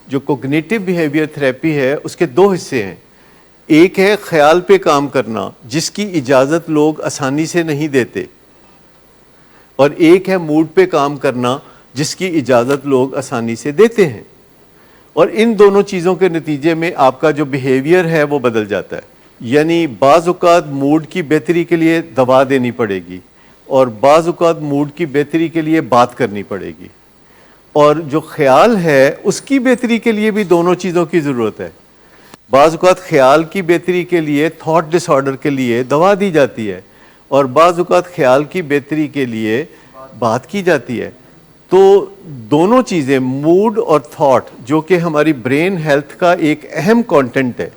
جو cognitive behaviour therapy ہے اس کے دو حصے ہیں. ایک ہے خیال پہ کام کرنا جس کی اجازت لوگ آسانی سے نہیں دیتے, اور ایک ہے موڈ پہ کام کرنا جس کی اجازت لوگ آسانی سے دیتے ہیں. اور ان دونوں چیزوں کے نتیجے میں آپ کا جو بیہیویئر ہے وہ بدل جاتا ہے. یعنی بعض اوقات موڈ کی بہتری کے لیے دوا دینی پڑے گی, اور بعض اوقات موڈ کی بہتری کے لیے بات کرنی پڑے گی, اور جو خیال ہے اس کی بہتری کے لیے بھی دونوں چیزوں کی ضرورت ہے. بعض اوقات خیال کی بہتری کے لیے تھاٹ ڈس آرڈر کے لیے دوا دی جاتی ہے, اور بعض اوقات خیال کی بہتری کے لیے بات کی جاتی ہے. تو دونوں چیزیں موڈ اور تھاٹ جو کہ ہماری برین ہیلتھ کا ایک اہم کانٹینٹ ہے,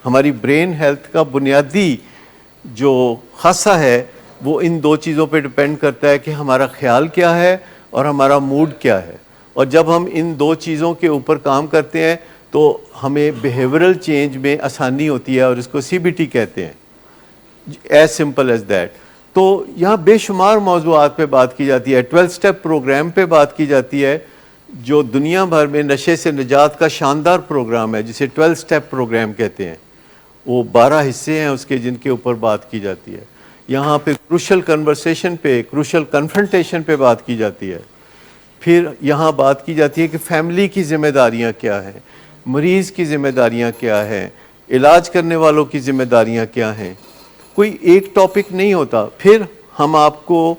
ہماری برین ہیلتھ کا بنیادی جو خاصہ ہے وہ ان دو چیزوں پہ ڈپینڈ کرتا ہے کہ ہمارا خیال کیا ہے اور ہمارا موڈ کیا ہے. اور جب ہم ان دو چیزوں کے اوپر کام کرتے ہیں تو ہمیں بیہیورل چینج میں آسانی ہوتی ہے, اور اس کو CBT کہتے ہیں, ایز سمپل ایز دیٹ. تو یہاں بے شمار موضوعات پہ بات کی جاتی ہے. 12 اسٹیپ پروگرام پہ بات کی جاتی ہے جو دنیا بھر میں نشے سے نجات کا شاندار پروگرام ہے, جسے 12 اسٹیپ پروگرام کہتے ہیں. وہ 12 حصے ہیں اس کے جن کے اوپر بات کی جاتی ہے. یہاں پہ کروشل کنورسیشن پہ, کروشل کنفرنٹیشن پہ بات کی جاتی ہے. پھر یہاں بات کی جاتی ہے کہ فیملی کی ذمہ داریاں کیا ہیں, مریض کی ذمہ داریاں کیا ہیں, علاج کرنے والوں کی ذمہ داریاں کیا ہیں. کوئی ایک ٹاپک نہیں ہوتا. پھر ہم آپ کو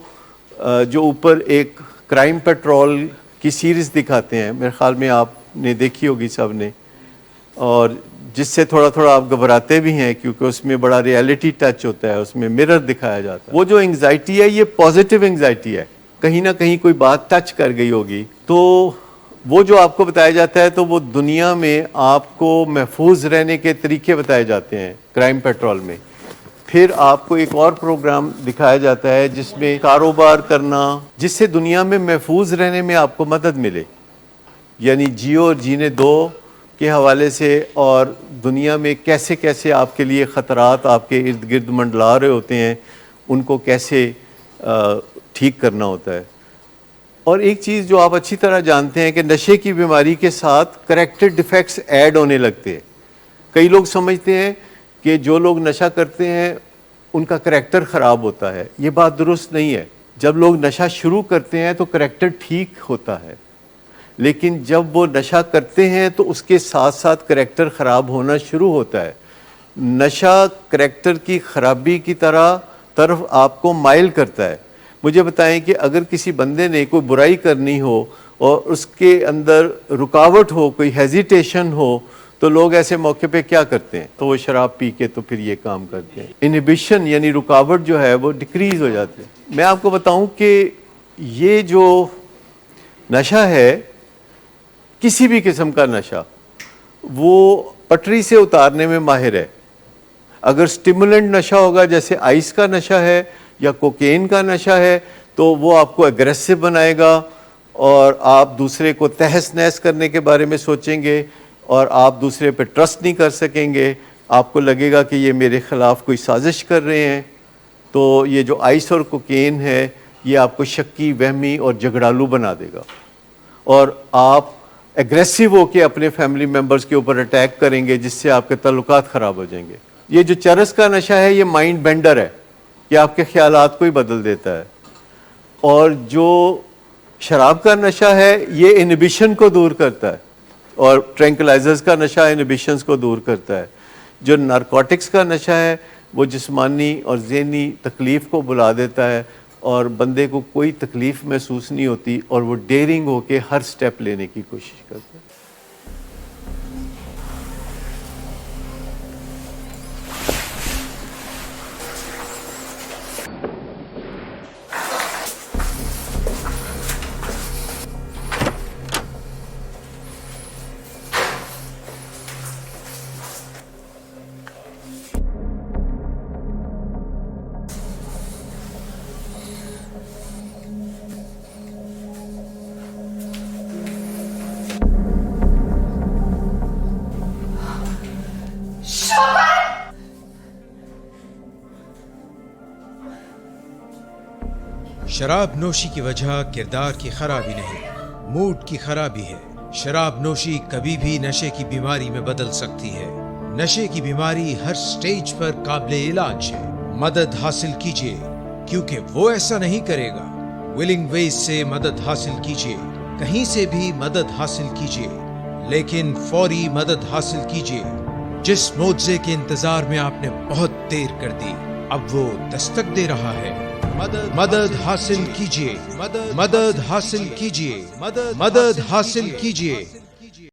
جو اوپر ایک کرائم پیٹرول کی سیریز دکھاتے ہیں, میرے خیال میں آپ نے دیکھی ہوگی سب نے, اور جس سے تھوڑا تھوڑا آپ گھبراتے بھی ہیں کیونکہ اس میں بڑا ریئلٹی ٹچ ہوتا ہے, اس میں مرر دکھایا جاتا ہے. وہ جو انگزائٹی ہے یہ پازیٹیو انگزائٹی ہے, کہیں نہ کہیں کوئی بات ٹچ کر گئی ہوگی. تو وہ جو آپ کو بتایا جاتا ہے تو وہ دنیا میں آپ کو محفوظ رہنے کے طریقے بتائے جاتے ہیں کرائم پیٹرول میں. پھر آپ کو ایک اور پروگرام دکھایا جاتا ہے جس میں کاروبار کرنا جس سے دنیا میں محفوظ رہنے میں آپ کو مدد ملے, یعنی جیو اور جینے دو کے حوالے سے, اور دنیا میں کیسے کیسے آپ کے لیے خطرات آپ کے ارد گرد منڈلا رہے ہوتے ہیں, ان کو کیسے ٹھیک کرنا ہوتا ہے. اور ایک چیز جو آپ اچھی طرح جانتے ہیں کہ نشے کی بیماری کے ساتھ کریکٹر ڈیفیکٹس ایڈ ہونے لگتے ہیں. کئی لوگ سمجھتے ہیں کہ جو لوگ نشہ کرتے ہیں ان کا کریکٹر خراب ہوتا ہے. یہ بات درست نہیں ہے. جب لوگ نشہ شروع کرتے ہیں تو کریکٹر ٹھیک ہوتا ہے, لیکن جب وہ نشہ کرتے ہیں تو اس کے ساتھ ساتھ کریکٹر خراب ہونا شروع ہوتا ہے. نشہ کریکٹر کی خرابی کی طرف آپ کو مائل کرتا ہے. مجھے بتائیں کہ اگر کسی بندے نے کوئی برائی کرنی ہو اور اس کے اندر رکاوٹ ہو, کوئی ہیزیٹیشن ہو, تو لوگ ایسے موقع پہ کیا کرتے ہیں؟ تو وہ شراب پی کے تو پھر یہ کام کرتے ہیں. انہیبیشن یعنی رکاوٹ جو ہے وہ ڈیکریز ہو جاتی ہے. میں آپ کو بتاؤں کہ یہ جو نشہ ہے, کسی بھی قسم کا نشہ, وہ پٹری سے اتارنے میں ماہر ہے. اگر سٹیمولنٹ نشہ ہوگا جیسے آئس کا نشہ ہے یا کوکین کا نشہ ہے تو وہ آپ کو اگریسو بنائے گا, اور آپ دوسرے کو تہس نہس کرنے کے بارے میں سوچیں گے, اور آپ دوسرے پہ ٹرسٹ نہیں کر سکیں گے. آپ کو لگے گا کہ یہ میرے خلاف کوئی سازش کر رہے ہیں. تو یہ جو آئس اور کوکین ہے یہ آپ کو شکی, وہمی اور جھگڑالو بنا دے گا, اور آپ ایگریسو ہو کے اپنے فیملی ممبرز کے اوپر اٹیک کریں گے جس سے آپ کے تعلقات خراب ہو جائیں گے. یہ جو چرس کا نشہ ہے یہ مائنڈ بینڈر ہے, یہ آپ کے خیالات کو ہی بدل دیتا ہے. اور جو شراب کا نشہ ہے یہ انہیبیشن کو دور کرتا ہے, اور ٹرینکلائزرز کا نشہ انہیبیشنز کو دور کرتا ہے. جو نارکوٹکس کا نشہ ہے وہ جسمانی اور ذہنی تکلیف کو بلا دیتا ہے, اور بندے کو کوئی تکلیف محسوس نہیں ہوتی, اور وہ ڈیئرنگ ہو کے ہر سٹیپ لینے کی کوشش کرتا ہے. شراب نوشی کی وجہ کردار کی خرابی نہیں, موڈ کی خرابی ہے. شراب نوشی کبھی بھی نشے کی بیماری میں بدل سکتی ہے. نشے کی بیماری ہر سٹیج پر قابل علاج ہے. مدد حاصل کیجیے کیونکہ وہ ایسا نہیں کرے گا. ولنگ ویز سے مدد حاصل کیجیے. کہیں سے بھی مدد حاصل کیجیے لیکن فوری مدد حاصل کیجیے. جس معجزے کے انتظار میں آپ نے بہت دیر کر دی اب وہ دستک دے رہا ہے. مدد حاصل کیجیے. مدد حاصل کیجیے. مدد حاصل کیجیے.